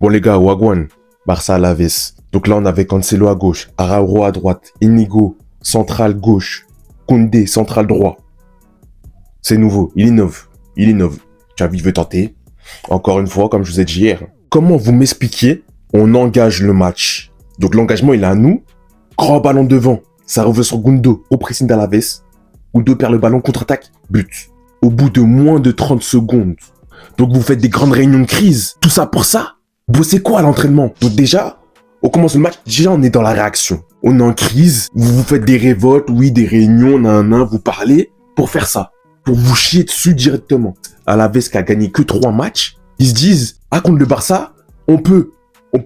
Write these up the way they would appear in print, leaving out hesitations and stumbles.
Bon les gars, Wagwan, Barça Alaves. Donc là on avait Cancelo à gauche, Araujo à droite, Inigo, central gauche, Koundé, central droit. C'est nouveau, il innove. Xavi veut tenter. Encore une fois, comme je vous ai dit hier. Comment vous m'expliquez, on engage le match. Donc l'engagement il est à nous. Grand ballon devant, ça revient sur Gundo, au pressing d'Alaves. Gundo perd le ballon, contre-attaque, but. Au bout de moins de 30 secondes. Donc vous faites des grandes réunions de crise. Tout ça pour ça? Bossez quoi à l'entraînement? Donc déjà, on commence le match, déjà on est dans la réaction. On est en crise, vous faites des révoltes, oui, des réunions, vous parlez pour faire ça. Pour vous chier dessus directement. Alaves qui a gagné que 3 matchs, ils se disent, ah contre le Barça, on peut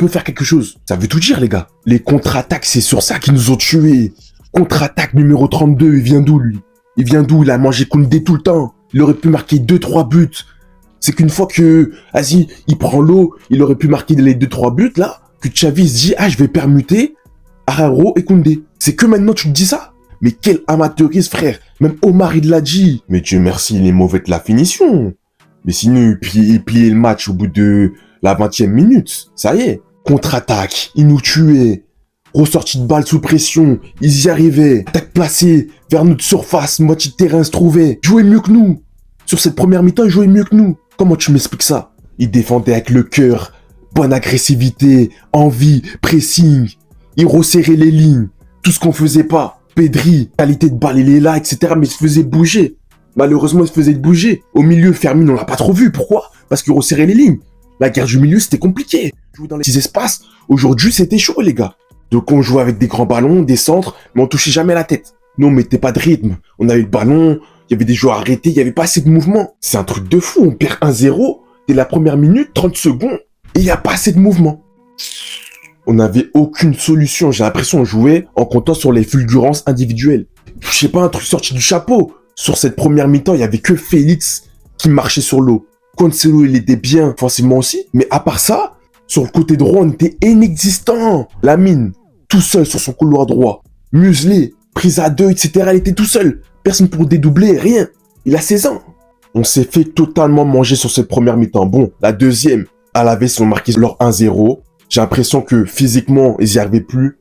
faire quelque chose. Ça veut tout dire les gars. Les contre-attaques, c'est sur ça qu'ils nous ont tués. Contre-attaque numéro 32, il vient d'où lui? Il vient d'où? Il a mangé Koundé tout le temps. Il aurait pu marquer 2-3 buts. C'est qu'une fois que, vas-y, il prend l'eau, il aurait pu marquer les 2-3 buts, là, que Xavi se dit, ah, je vais permuter Araujo et Koundé. C'est que maintenant tu te dis ça? Mais quel amateurisme, frère. Même Omar, il l'a dit. Mais Dieu merci, il est mauvais de la finition. Mais sinon, il pliait le match au bout de la 20e minute. Ça y est. Contre-attaque, ils nous tuaient. Ressortie de balle sous pression, ils y arrivaient. Attaque placée vers notre surface, moitié de terrain se trouvait. Ils jouaient mieux que nous. Sur cette première mi-temps, ils jouaient mieux que nous. Comment tu m'expliques ça? Ils défendaient avec le cœur, bonne agressivité, envie, pressing. Ils resserraient les lignes. Tout ce qu'on faisait pas. Pedri, qualité de balle, il est là, etc. Mais il se faisait bouger. Malheureusement, il se faisait bouger. Au milieu, Fermin, on l'a pas trop vu. Pourquoi? Parce qu'il resserrait les lignes. La guerre du milieu, c'était compliqué. Jouer dans les petits espaces. Aujourd'hui, c'était chaud, les gars. Donc, on jouait avec des grands ballons, des centres, mais on touchait jamais la tête. Nous, on mettait pas de rythme. On avait le ballon, il y avait des joueurs arrêtés, il y avait pas assez de mouvement. C'est un truc de fou. On perd 1-0 dès la première minute, 30 secondes, et il y a pas assez de mouvement. On n'avait aucune solution. J'ai l'impression qu'on jouait en comptant sur les fulgurances individuelles. Je sais pas, un truc sorti du chapeau. Sur cette première mi-temps, il y avait que Félix qui marchait sur l'eau. Cancelo, il était bien, forcément aussi. Mais à part ça, sur le côté droit, on était inexistant. Lamine, tout seul sur son couloir droit. Muselé, prise à 2, etc. Il était tout seul. Personne pour dédoubler, rien. Il a 16 ans. On s'est fait totalement manger sur cette première mi-temps. Bon, la deuxième, Alaves, ils ont marqué leur 1-0. J'ai l'impression que physiquement, ils n'y arrivaient plus.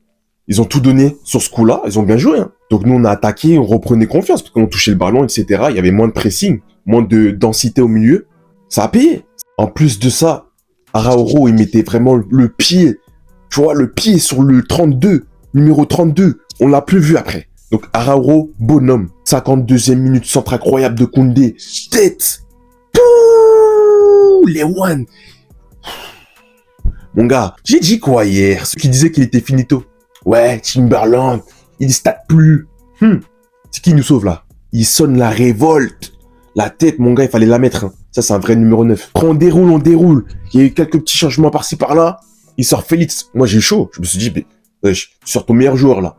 Ils ont tout donné sur ce coup-là. Ils ont bien joué. Hein. Donc nous, on a attaqué, on reprenait confiance parce qu'on touchait le ballon, etc. Il y avait moins de pressing, moins de densité au milieu. Ça a payé. En plus de ça, Araujo, il mettait vraiment le pied. Tu vois, le pied sur le 32, numéro 32. On l'a plus vu après. Donc Araujo, bonhomme. 52e minute, centre incroyable de Koundé. Tête. Pouh, les one. Mon gars, j'ai dit quoi hier? Ceux qui disaient qu'il était finito. Ouais, Timberland, il stack plus. C'est qui nous sauve là? Il sonne la révolte. La tête, mon gars, il fallait la mettre. Hein. Ça, c'est un vrai numéro 9. Après, on déroule. Il y a eu quelques petits changements par-ci par-là. Il sort Félix. Moi, j'ai chaud. Je me suis dit, mais, wesh, sors ton meilleur joueur là.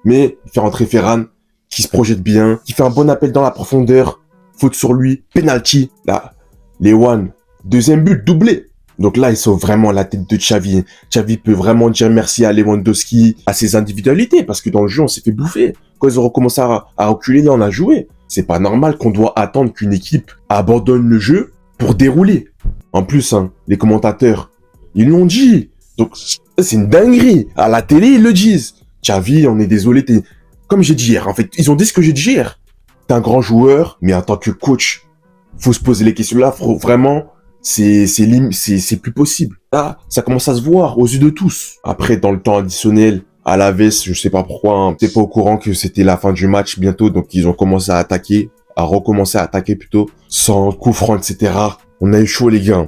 Mais il fait rentrer Ferran, qui se projette bien, qui fait un bon appel dans la profondeur. Faute sur lui. Penalty. Là, les one. Deuxième but, doublé. Donc là, ils sauve vraiment la tête de Xavi. Xavi peut vraiment dire merci à Lewandowski, à ses individualités, parce que dans le jeu, on s'est fait bouffer. Quand ils ont recommencé à reculer, là, on a joué. C'est pas normal qu'on doit attendre qu'une équipe abandonne le jeu pour dérouler. En plus, hein, les commentateurs, ils l'ont dit. Donc, c'est une dinguerie. À la télé, ils le disent. Xavi, on est désolé, comme j'ai dit hier, en fait, ils ont dit ce que j'ai dit hier. T'es un grand joueur, mais en tant que coach, faut se poser les questions là, faut vraiment... C'est plus possible. Là, ça commence à se voir aux yeux de tous. Après, dans le temps additionnel, Alaves, je sais pas pourquoi, hein, t'es pas au courant que c'était la fin du match bientôt, donc ils ont commencé à recommencer à attaquer plutôt, sans coup franc, etc. On a eu chaud, les gars.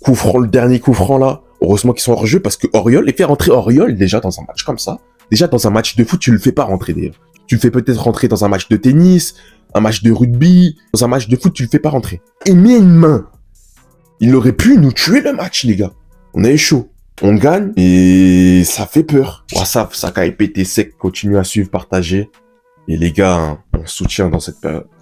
Coup franc, le dernier coup franc, là. Heureusement qu'ils sont hors jeu, parce que Auriol, et faire rentrer Auriol, déjà, dans un match comme ça. Déjà, dans un match de foot, tu le fais pas rentrer, d'ailleurs. Tu le fais peut-être rentrer dans un match de tennis, un match de rugby. Dans un match de foot, tu le fais pas rentrer. Et mets une main. Il aurait pu nous tuer le match, les gars. On est chaud. On gagne et ça fait peur. WhatsApp, ça a été sec. Continue à suivre, partager. Et les gars, on soutient dans cette période.